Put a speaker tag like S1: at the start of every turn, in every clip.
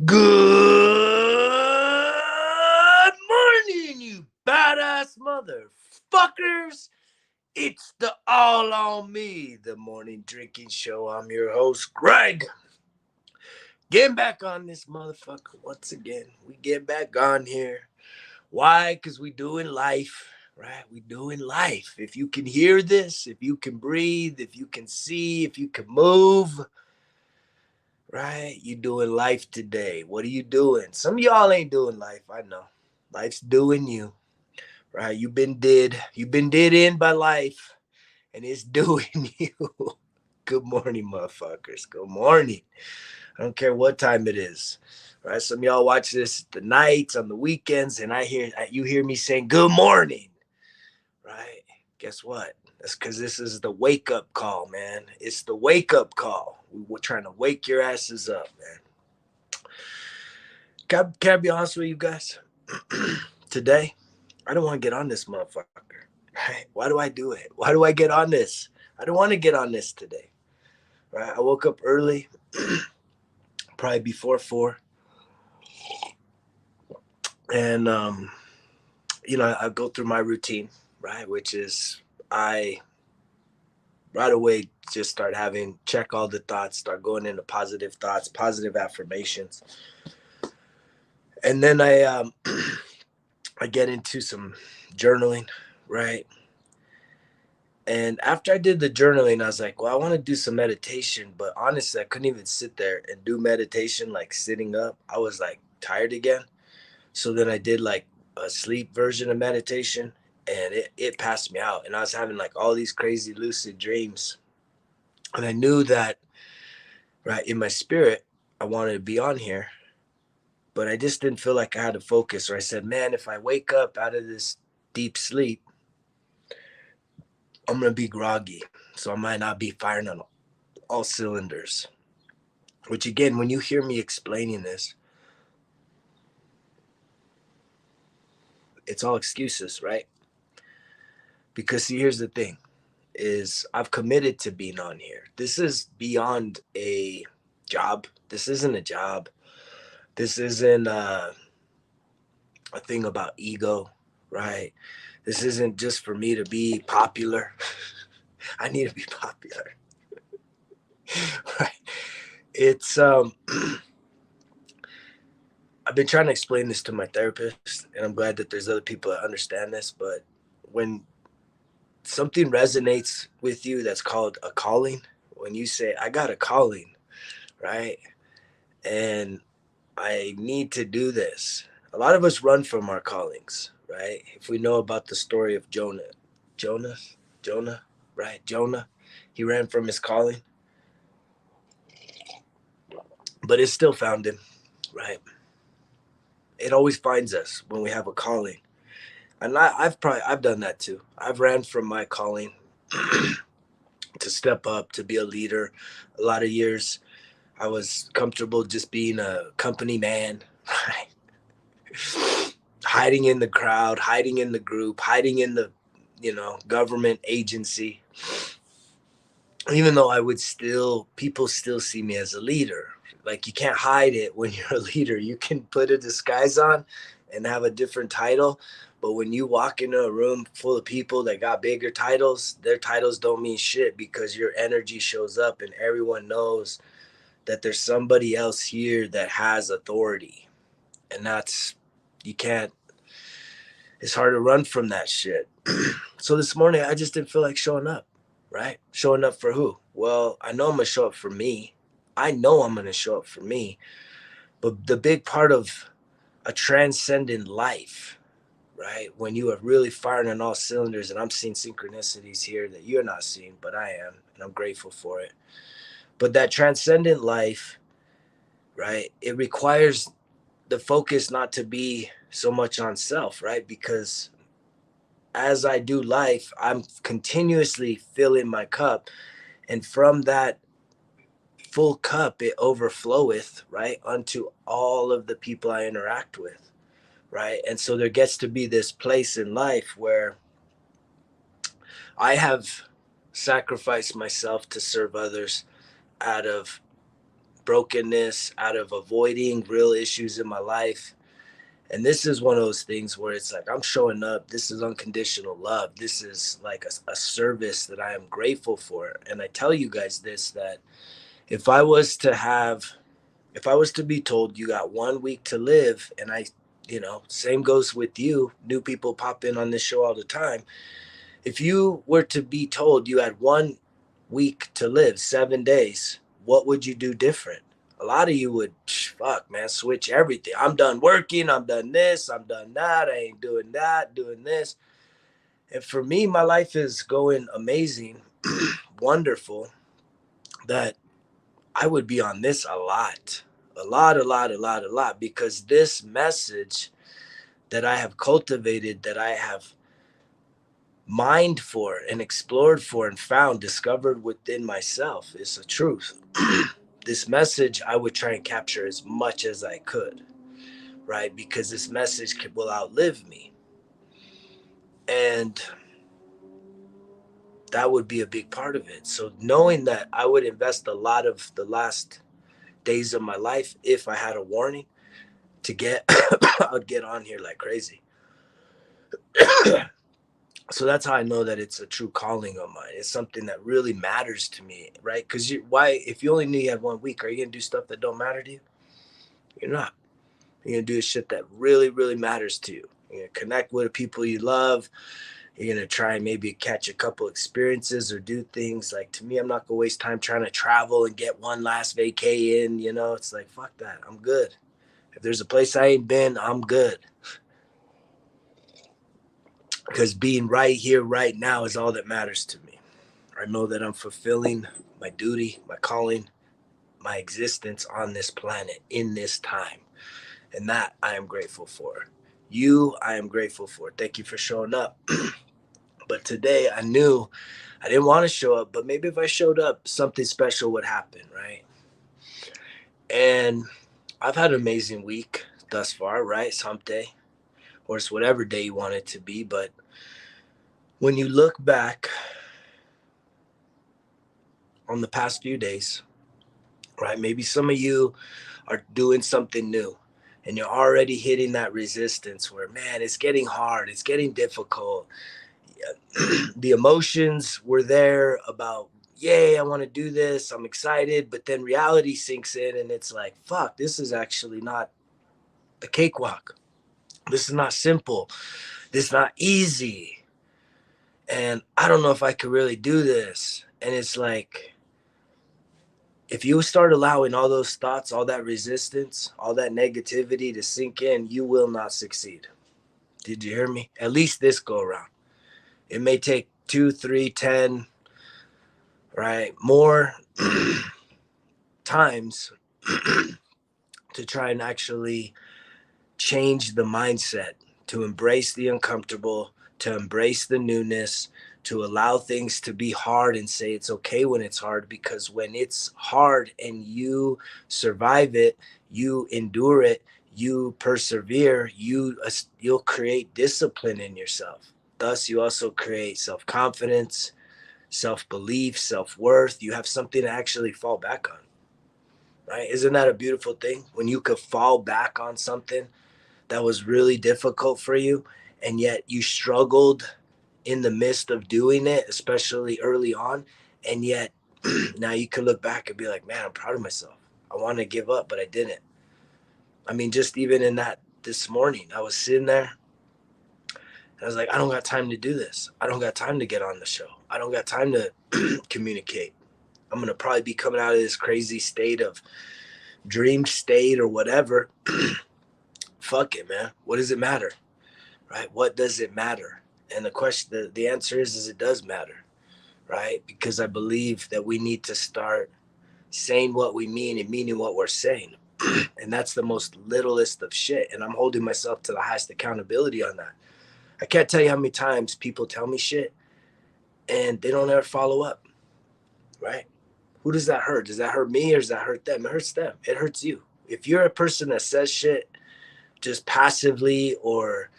S1: Good morning, you badass motherfuckers. It's the All on Me, the morning drinking show. I'm your host, Greg. Getting back on this motherfucker once again. We get back on here. Why? Because we doing life, right? We doing life. If you can hear this, if you can breathe, if you can see, if you can move, right? You doing life today. What are you doing? Some of y'all ain't doing life. I know. Life's doing you. Right? You've been did in by life. And it's doing you. Good morning, motherfuckers. Good morning. I don't care what time it is. Right? Some of y'all watch this the nights, on the weekends, and you hear me saying good morning. Right? Guess what? That's because this is the wake up call, man. It's the wake up call. We're trying to wake your asses up, man. Can I be honest with you guys? Today, I don't want to get on this motherfucker. Right? Why do I do it? Why do I get on this? I don't want to get on this today. Right? I woke up early, probably before 4. And, I go through my routine, right? Which is I right away just start check all the thoughts, start going into positive thoughts, positive affirmations. And then I get into some journaling, right? And after I did the journaling, I was like, well, I want to do some meditation. But honestly, I couldn't even sit there and do meditation like sitting up. I was like tired again. So then I did like a sleep version of meditation, and it passed me out. And I was having like all these crazy lucid dreams. And I knew that, right, in my spirit, I wanted to be on here. But I just didn't feel like I had to focus. Or I said, man, if I wake up out of this deep sleep, I'm going to be groggy. So I might not be firing on all cylinders. Which again, when you hear me explaining this, it's all excuses, right? Because see, here's the thing is I've committed to being on here. This is beyond a job. This isn't a job. This isn't a thing about ego, right? This isn't just for me to be popular. I need to be popular. Right? It's I've been trying to explain this to my therapist, and I'm glad that there's other people that understand this, but when something resonates with you that's called a calling, when you say I got a calling, right? And I need to do this. A lot of us run from our callings, right? If we know about the story of Jonah, right? Jonah, he ran from his calling, but it still found him, right? It always finds us when we have a calling. And I've done that too. I've ran from my calling to step up, to be a leader. A lot of years I was comfortable just being a company man, right? Hiding in the crowd, hiding in the group, hiding in the, government agency. Even though people still see me as a leader. Like you can't hide it when you're a leader. You can put a disguise on and have a different title. But when you walk into a room full of people that got bigger titles, their titles don't mean shit because your energy shows up and everyone knows that there's somebody else here that has authority. And you can't, it's hard to run from that shit. So this morning, I just didn't feel like showing up, right? Showing up for who? Well, I know I'm going to show up for me. I know I'm going to show up for me. But the big part of a transcendent life, right? When you are really firing on all cylinders, and I'm seeing synchronicities here that you're not seeing, but I am, and I'm grateful for it. But that transcendent life, right? It requires the focus not to be so much on self, right? Because as I do life, I'm continuously filling my cup. And from that full cup, it overfloweth, right? Unto all of the people I interact with, right? And so there gets to be this place in life where I have sacrificed myself to serve others out of brokenness, out of avoiding real issues in my life. And this is one of those things where it's like I'm showing up. This is unconditional love. This is like a service that I am grateful for. And I tell you guys this, that if I was to have, if I was to be told you got 1 week to live, and same goes with you, new people pop in on this show all the time. If you were to be told you had 1 week to live, 7 days, what would you do different? A lot of you would, fuck, man, switch everything. I'm done working. I'm done this. I'm done that. I ain't doing that, doing this. And for me, my life is going amazing, wonderful, that I would be on this a lot, because this message that I have cultivated, that I have mined for and explored for and found, discovered within myself, is the truth. This message I would try and capture as much as I could, right? Because this message will outlive me. And that would be a big part of it. So knowing that I would invest a lot of the last days of my life, if I had a warning to get, I'd get on here like crazy. So that's how I know that it's a true calling of mine. It's something that really matters to me, right? Because if you only knew you had 1 week, are you gonna do stuff that don't matter to you? You're not. You're gonna do shit that really, really matters to you. You're gonna connect with the people you love. You're gonna try and maybe catch a couple experiences or do things. Like, to me, I'm not gonna waste time trying to travel and get one last vacay in. It's like, fuck that. I'm good. If there's a place I ain't been, I'm good. Because being right here, right now is all that matters to me. I know that I'm fulfilling my duty, my calling, my existence on this planet in this time. And that I am grateful for. You, I am grateful for. Thank you for showing up. But today I knew I didn't want to show up, but maybe if I showed up, something special would happen, right? And I've had an amazing week thus far, right? It's hump day, or it's whatever day you want it to be. But when you look back on the past few days, right? Maybe some of you are doing something new and you're already hitting that resistance where, man, it's getting hard. It's getting difficult. The emotions were there about, yay, I want to do this. I'm excited. But then reality sinks in and it's like, fuck, this is actually not a cakewalk. This is not simple. This is not easy. And I don't know if I could really do this. And it's like, if you start allowing all those thoughts, all that resistance, all that negativity to sink in, you will not succeed. Did you hear me? At least this go around. It may take 2, 3, 10, right? More times to try and actually change the mindset, to embrace the uncomfortable, to embrace the newness, to allow things to be hard and say it's okay when it's hard, because when it's hard and you survive it, you endure it, you persevere, you'll create discipline in yourself. Thus, you also create self-confidence, self-belief, self-worth. You have something to actually fall back on, right? Isn't that a beautiful thing? When you could fall back on something that was really difficult for you, and yet you struggled in the midst of doing it, especially early on. And yet now you can look back and be like, man, I'm proud of myself. I wanted to give up, but I didn't. I mean, just even in that this morning, I was sitting there and I was like, I don't got time to do this. I don't got time to get on the show. I don't got time to communicate. I'm going to probably be coming out of this crazy state of dream state or whatever. Fuck it, man. What does it matter? Right? What does it matter? And the question, the answer is it does matter, right? Because I believe that we need to start saying what we mean and meaning what we're saying. And that's the most littlest of shit. And I'm holding myself to the highest accountability on that. I can't tell you how many times people tell me shit and they don't ever follow up, right? Who does that hurt? Does that hurt me or does that hurt them? It hurts them. It hurts you. If you're a person that says shit just passively or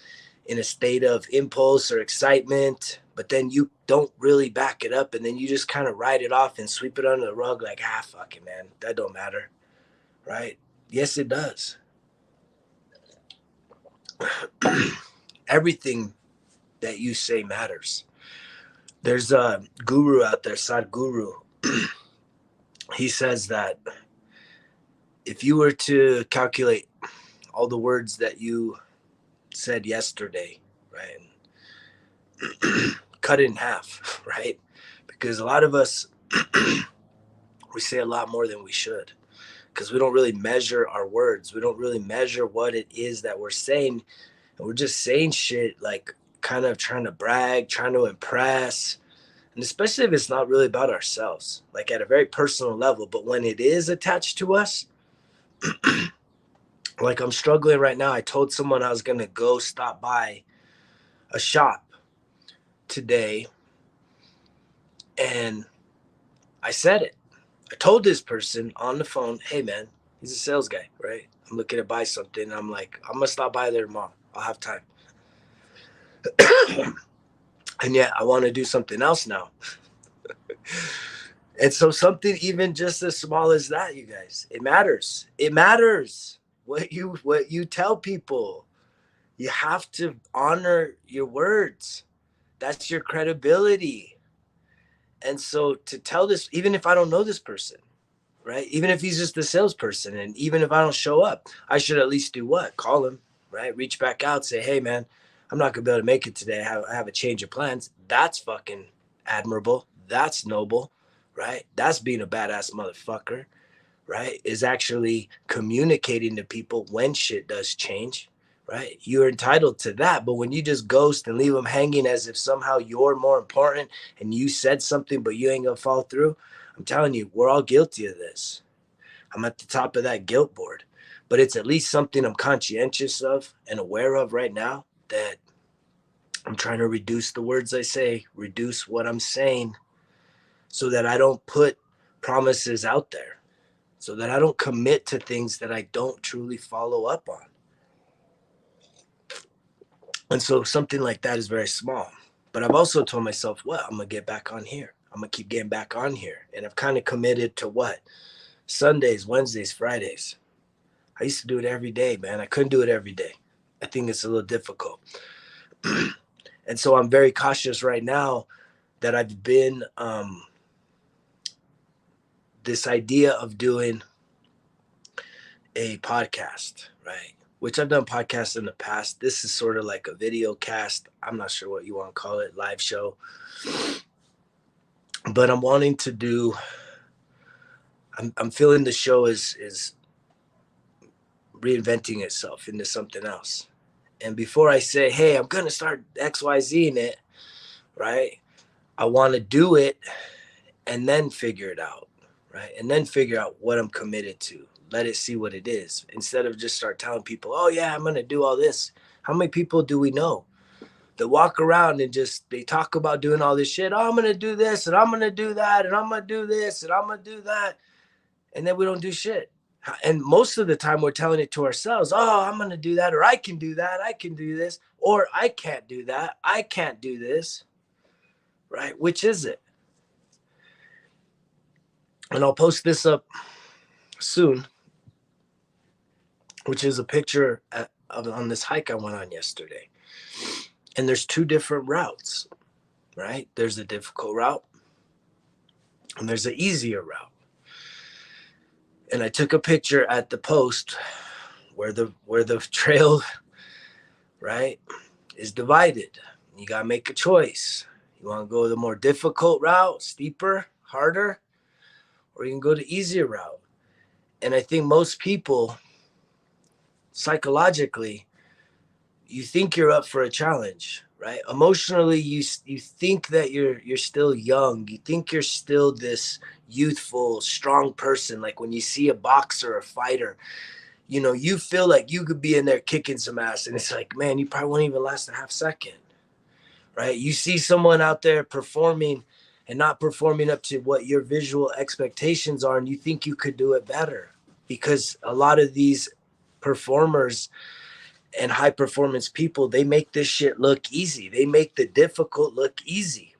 S1: in a state of impulse or excitement, but then you don't really back it up and then you just kind of write it off and sweep it under the rug like, fuck it, man, that don't matter. right? Yes, it does. Everything that you say matters. There's a guru out there, Sadhguru. He says that if you were to calculate all the words that you said yesterday, right, cut it in half, right? Because a lot of us, we say a lot more than we should because we don't really measure our words. We don't really measure what it is that we're saying. And we're just saying shit like kind of trying to brag, trying to impress. And especially if it's not really about ourselves, like at a very personal level. But when it is attached to us, like I'm struggling right now. I told someone I was going to go stop by a shop today. And I said it. I told this person on the phone, hey, man, he's a sales guy, right? I'm looking to buy something. I'm like, I'm going to stop by there tomorrow. I'll have time. And yet I want to do something else now. And so something even just as small as that, you guys, it matters. It matters what you tell people. You have to honor your words. That's your credibility. And so to tell this, even if I don't know this person, right? Even if he's just a salesperson, and even if I don't show up, I should at least do what? Call him, right? Reach back out, say, hey, man, I'm not going to be able to make it today. I have a change of plans. That's fucking admirable. That's noble, right? That's being a badass motherfucker, right? Is actually communicating to people when shit does change, right? You're entitled to that. But when you just ghost and leave them hanging as if somehow you're more important and you said something, but you ain't going to follow through, I'm telling you, we're all guilty of this. I'm at the top of that guilt board, but it's at least something I'm conscientious of and aware of right now, that I'm trying to reduce the words I say, reduce what I'm saying, so that I don't put promises out there, so that I don't commit to things that I don't truly follow up on. And so something like that is very small. But I've also told myself, well, I'm going to get back on here. I'm going to keep getting back on here. And I've kind of committed to what? Sundays, Wednesdays, Fridays. I used to do it every day, man. I couldn't do it every day. I think it's a little difficult. And so I'm very cautious right now that I've been this idea of doing a podcast, right? Which I've done podcasts in the past. This is sort of like a video cast. I'm not sure what you want to call it, live show. But I'm wanting to do, I'm feeling the show is reinventing itself into something else. And before I say, hey, I'm going to start XYZ in it, right? I want to do it and then figure it out, right? And then figure out what I'm committed to. Let it see what it is, instead of just start telling people, oh yeah, I'm going to do all this. How many people do we know that walk around and just, they talk about doing all this shit? Oh, I'm going to do this and I'm going to do that and I'm going to do this and I'm going to do that. And then we don't do shit. And most of the time we're telling it to ourselves, oh, I'm going to do that, or I can do that. I can do this, or I can't do that. I can't do this, right? Which is it? And I'll post this up soon, which is a picture on this hike I went on yesterday. And there's two different routes, right? There's a difficult route and there's an easier route. And I took a picture at the post where the trail, right, is divided. You got to make a choice. You want to go the more difficult route, steeper, harder, or you can go the easier route. And I think most people, psychologically, you think you're up for a challenge, right? Emotionally, you think that you're still young. You think you're still this youthful, strong person. Like when you see a boxer or fighter, you know, you feel like you could be in there kicking some ass. And it's like, man, you probably won't even last a half second, right? You see someone out there performing and not performing up to what your visual expectations are, and you think you could do it better, because a lot of these performers and high performance people, they make this shit look easy. They make the difficult look easy,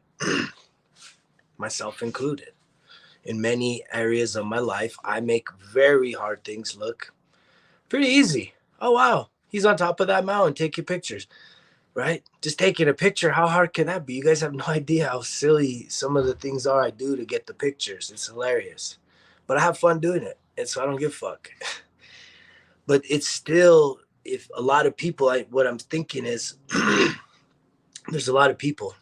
S1: myself included. in many areas of my life. I make very hard things look pretty easy. Oh, wow, he's on top of that mountain taking pictures, right? Just taking a picture, how hard can that be? You guys have no idea how silly some of the things are I do to get the pictures. It's hilarious. But I have fun doing it, and so I don't give a fuck. But it's still, if a lot of people, what I'm thinking is there's a lot of people,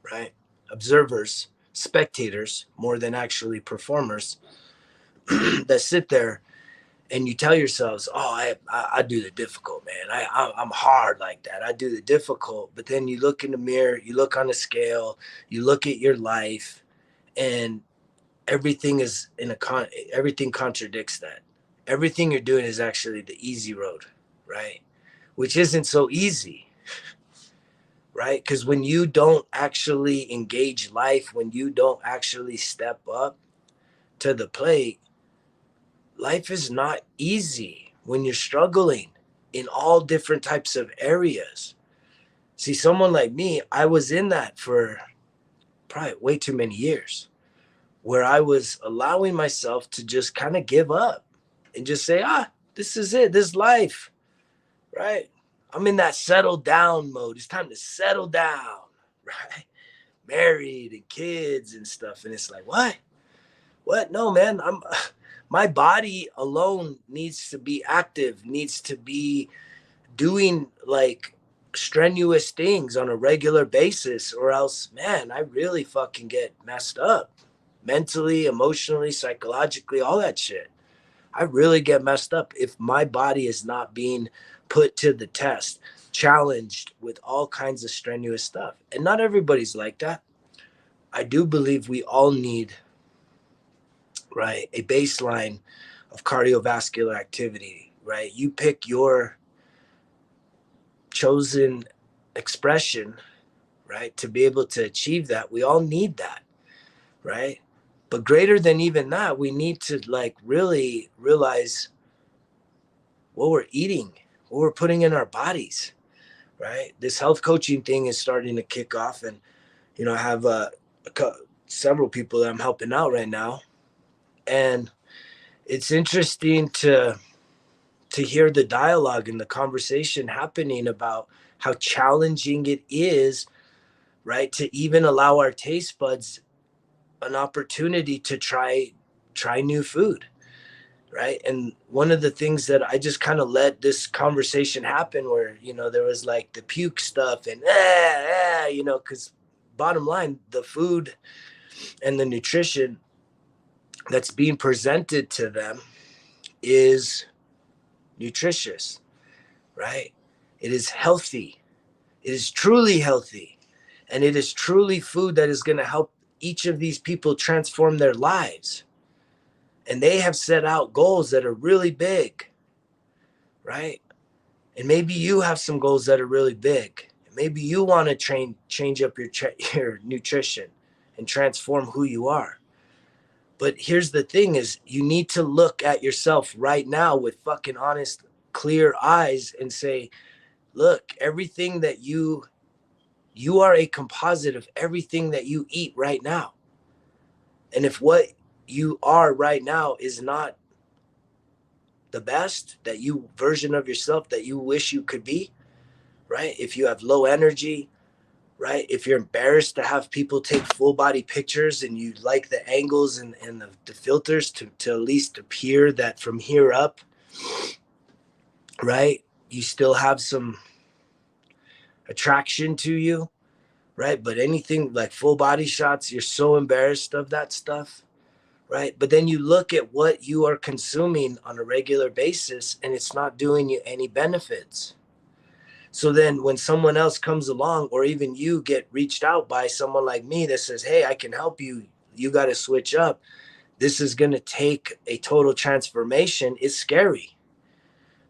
S1: right? Observers, spectators, more than actually performers, that sit there and you tell yourselves, "Oh, I do the difficult, man. I'm hard like that. I do the difficult." But then you look in the mirror, you look on the scale, you look at your life, and everything is everything contradicts that. Everything you're doing is actually the easy road, right? Which isn't so easy, right? Because when you don't actually engage life, when you don't actually step up to the plate, life is not easy when you're struggling in all different types of areas. See, someone like me, I was in that for probably way too many years, where I was allowing myself to just kind of give up and just say, this is it, this life, right? I'm in that settle down mode. It's time to settle down, right? Married and kids and stuff. And it's like, what? What? No, man, my body alone needs to be active, needs to be doing like strenuous things on a regular basis, or else, man, I really fucking get messed up mentally, emotionally, psychologically, all that shit. I really get messed up if my body is not being put to the test, challenged with all kinds of strenuous stuff. And not everybody's like that. I do believe we all need, right, a baseline of cardiovascular activity, right? You pick your chosen expression, right, to be able to achieve that. We all need that, right? But greater than even that, we need to like really realize what we're eating, what we're putting in our bodies, right? This health coaching thing is starting to kick off, and I have several people that I'm helping out right now, and it's interesting to hear the dialogue and the conversation happening about how challenging it is, right, to even allow our taste buds an opportunity to try new food, right? And one of the things that I just kind of let this conversation happen, where there was like the puke stuff and because bottom line, the food and the nutrition that's being presented to them is nutritious, right? It is healthy. It is truly healthy. And it is truly food that is going to help each of these people transform their lives. And they have set out goals that are really big, right? And maybe you have some goals that are really big. Maybe you want to change up your nutrition and transform who you are. But here's the thing is, you need to look at yourself right now with fucking honest, clear eyes and say, look, everything that you are a composite of everything that you eat right now. And if what you are right now is not the best that you version of yourself that you wish you could be, right? If you have low energy, right? If you're embarrassed to have people take full body pictures and you like the angles and the filters to at least appear that from here up, right, you still have some attraction to you, right? But anything like full body shots, you're so embarrassed of that stuff, right? But then you look at what you are consuming on a regular basis and it's not doing you any benefits. So then when someone else comes along, or even you get reached out by someone like me that says, hey, I can help you, you got to switch up, this is going to take a total transformation, it's scary.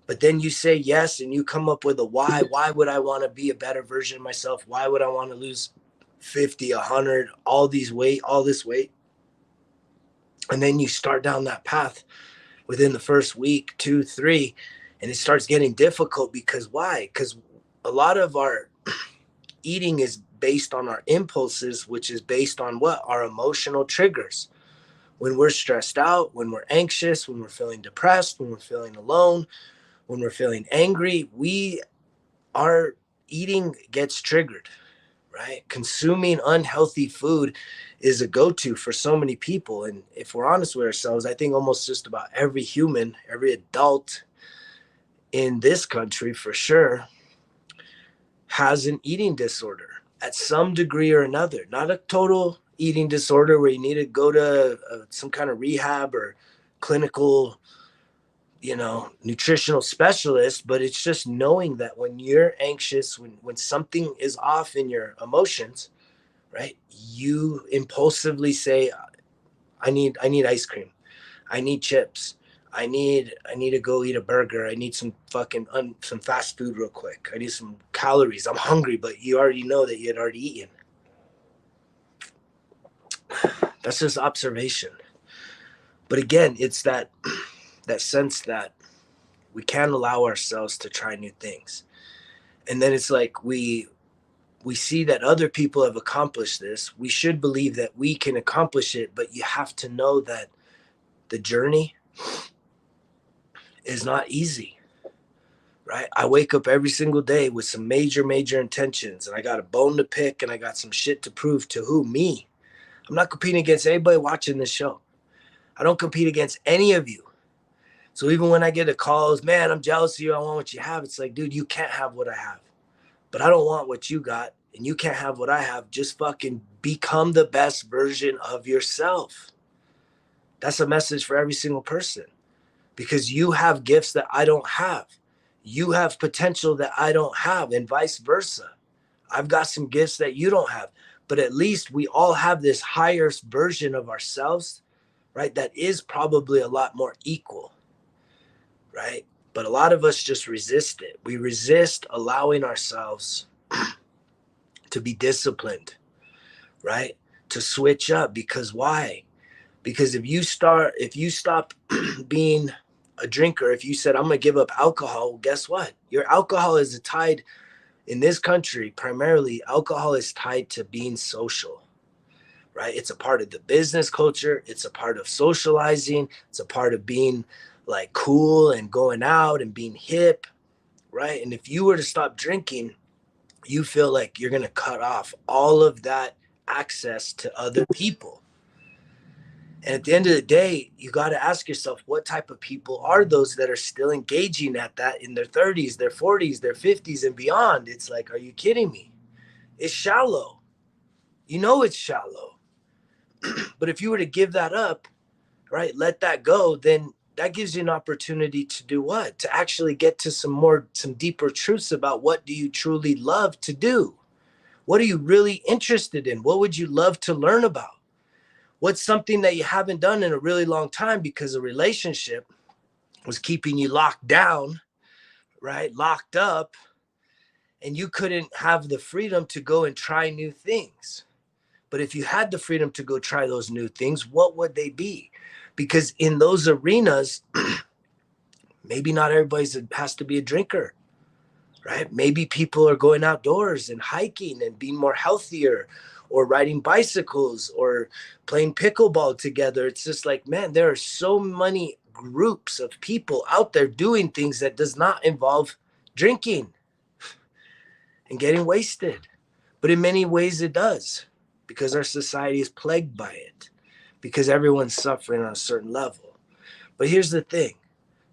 S1: But then you say yes and you come up with a why. Why would I want to be a better version of myself? Why would I want to lose 50, 100, all this weight? And then you start down that path within the first week, 2, 3, and it starts getting difficult. Because why? Because a lot of our eating is based on our impulses, which is based on what? Our emotional triggers. When we're stressed out, when we're anxious, when we're feeling depressed, when we're feeling alone, when we're feeling angry, our eating gets triggered, right? Consuming unhealthy food is a go-to for so many people. And if we're honest with ourselves, I think almost just about every human, every adult in this country for sure has an eating disorder at some degree or another. Not a total eating disorder where you need to go to some kind of rehab or clinical, nutritional specialist, but it's just knowing that when you're anxious, when something is off in your emotions, right, you impulsively say, I need ice cream, I need chips, I need to go eat a burger, I need some some fast food real quick, I need some calories, I'm hungry, but you already know that you had already eaten. That's just observation. But again, it's that sense that we can't allow ourselves to try new things. And then it's like we see that other people have accomplished this. We should believe that we can accomplish it, but you have to know that the journey is not easy, right? I wake up every single day with some major intentions, and I got a bone to pick, and I got some shit to prove to who? Me. I'm not competing against anybody watching this show. I don't compete against any of you. So even when I get a calls, man, I'm jealous of you, I want what you have. It's like, dude, you can't have what I have. But I don't want what you got, and you can't have what I have. Just fucking become the best version of yourself. That's a message for every single person, because you have gifts that I don't have. You have potential that I don't have, and vice versa. I've got some gifts that you don't have, but at least we all have this higher version of ourselves, right? That is probably a lot more equal, right? But a lot of us just resist it. We resist allowing ourselves to be disciplined, right? To switch up. Because why? Because if you stop being a drinker, if you said, I'm going to give up alcohol, well, guess what? Your alcohol is tied in this country. Primarily, alcohol is tied to being social, right? It's a part of the business culture. It's a part of socializing. It's a part of being like cool and going out and being hip, right? And if you were to stop drinking, you feel like you're going to cut off all of that access to other people. And at the end of the day, you got to ask yourself, what type of people are those that are still engaging at that in their 30s, their 40s, their 50s and beyond? It's like, are you kidding me? It's shallow. You know it's shallow. But if you were to give that up, right, let that go, then that gives you an opportunity to do what? To actually get to some deeper truths about what do you truly love to do? What are you really interested in? What would you love to learn about? What's something that you haven't done in a really long time because a relationship was keeping you locked down, right? Locked up, and you couldn't have the freedom to go and try new things. But if you had the freedom to go try those new things, what would they be? Because in those arenas, maybe not everybody has to be a drinker, right? Maybe people are going outdoors and hiking and being more healthier, or riding bicycles, or playing pickleball together. It's just like, man, there are so many groups of people out there doing things that does not involve drinking and getting wasted. But in many ways it does, because our society is plagued by it, because everyone's suffering on a certain level. But here's the thing.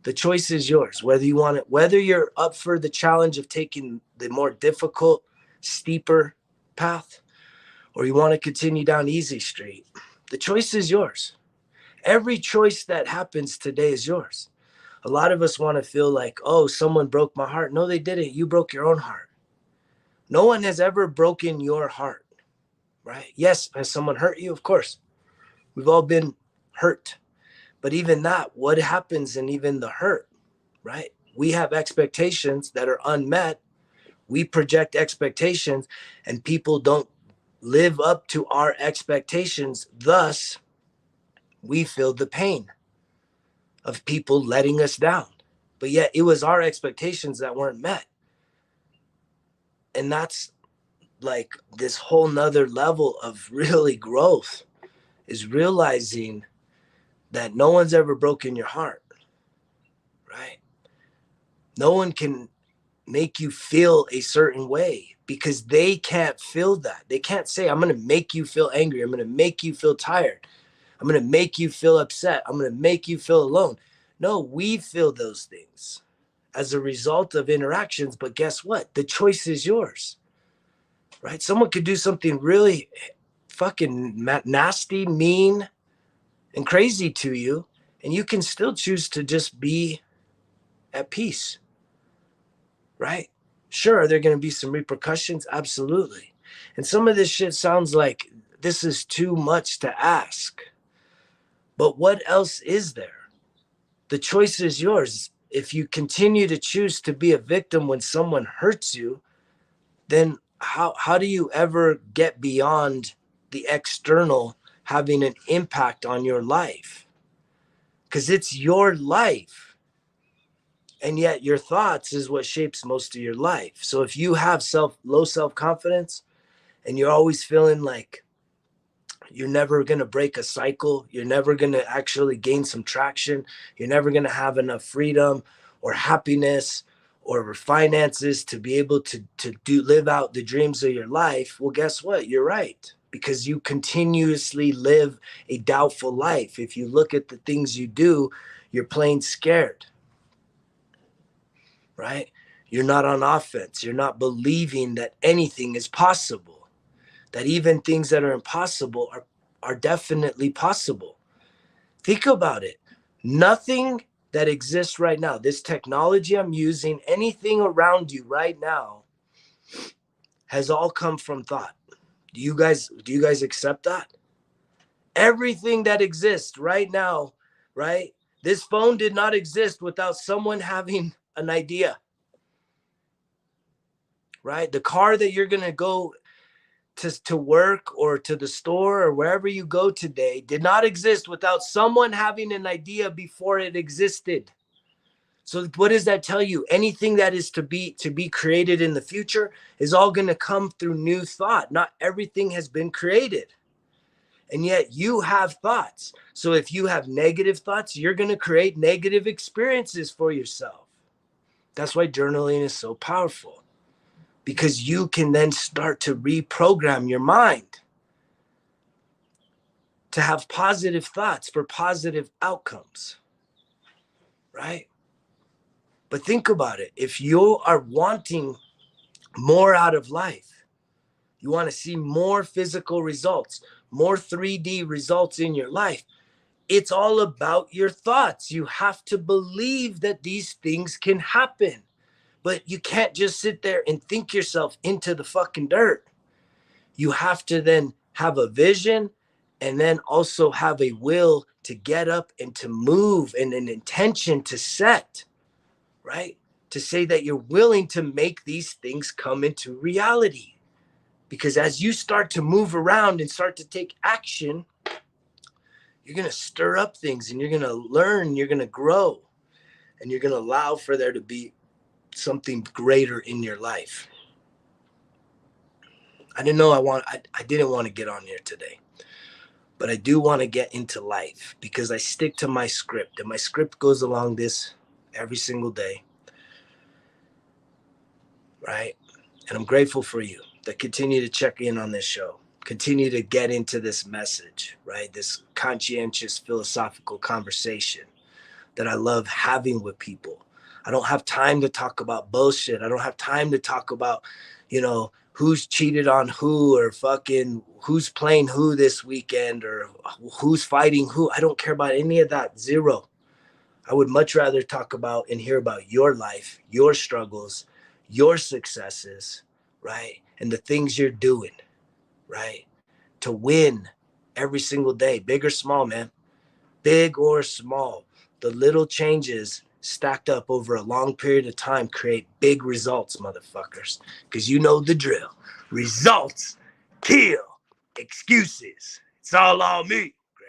S1: The choice is yours, whether you want it, whether you're up for the challenge of taking the more difficult, steeper path, or you want to continue down easy street. The choice is yours. Every choice that happens today is yours. A lot of us want to feel like, oh, someone broke my heart. No, they didn't. You broke your own heart. No one has ever broken your heart, right? Yes, has someone hurt you? Of course. We've all been hurt. But even that, what happens in even the hurt, right? We have expectations that are unmet. We project expectations, and people don't live up to our expectations. Thus, we feel the pain of people letting us down. But yet it was our expectations that weren't met. And that's like this whole nother level of really growth, is realizing that no one's ever broken your heart, right? No one can make you feel a certain way because they can't feel that. They can't say, I'm going to make you feel angry. I'm going to make you feel tired. I'm going to make you feel upset. I'm going to make you feel alone. No, we feel those things as a result of interactions. But guess what? The choice is yours, right? Someone could do something really fucking nasty, mean, and crazy to you, and you can still choose to just be at peace, right? Sure, are there going to be some repercussions? Absolutely. And some of this shit sounds like this is too much to ask. But what else is there? The choice is yours. If you continue to choose to be a victim when someone hurts you, then how do you ever get beyond the external having an impact on your life? Because it's your life. And yet your thoughts is what shapes most of your life. So if you have low self-confidence and you're always feeling like you're never going to break a cycle, you're never going to actually gain some traction, you're never going to have enough freedom or happiness or finances to be able to live out the dreams of your life, well, guess what? You're right. Because you continuously live a doubtful life. If you look at the things you do, you're playing scared, right? You're not on offense. You're not believing that anything is possible, that even things that are impossible are definitely possible. Think about it. Nothing that exists right now, this technology I'm using, anything around you right now has all come from thought. Do you guys accept that? Everything that exists right now, right? This phone did not exist without someone having an idea, right? The car that you're going to go to work or to the store or wherever you go today did not exist without someone having an idea before it existed. So what does that tell you? Anything that is to be created in the future is all going to come through new thought. Not everything has been created. And yet you have thoughts. So if you have negative thoughts, you're going to create negative experiences for yourself. That's why journaling is so powerful. Because you can then start to reprogram your mind to have positive thoughts for positive outcomes, right? But think about it. If you are wanting more out of life, you want to see more physical results, more 3D results in your life, it's all about your thoughts. You have to believe that these things can happen. But you can't just sit there and think yourself into the fucking dirt. You have to then have a vision and then also have a will to get up and to move and an intention to set, right? To say that you're willing to make these things come into reality. Because as you start to move around and start to take action, you're going to stir up things and you're going to learn, you're going to grow, and you're going to allow for there to be something greater in your life. I didn't want to get on here today, but I do want to get into life because I stick to my script, and my script goes along this every single day, right? And I'm grateful for you that continue to check in on this show, continue to get into this message, right? This conscientious philosophical conversation that I love having with people. I don't have time to talk about bullshit. I don't have time to talk about, who's cheated on who or fucking who's playing who this weekend or who's fighting who. I don't care about any of that. Zero. I would much rather talk about and hear about your life, your struggles, your successes, right? And the things you're doing, right? To win every single day, big or small, man. Big or small. The little changes stacked up over a long period of time create big results, motherfuckers. Because you know the drill. Results kill excuses. It's all on me.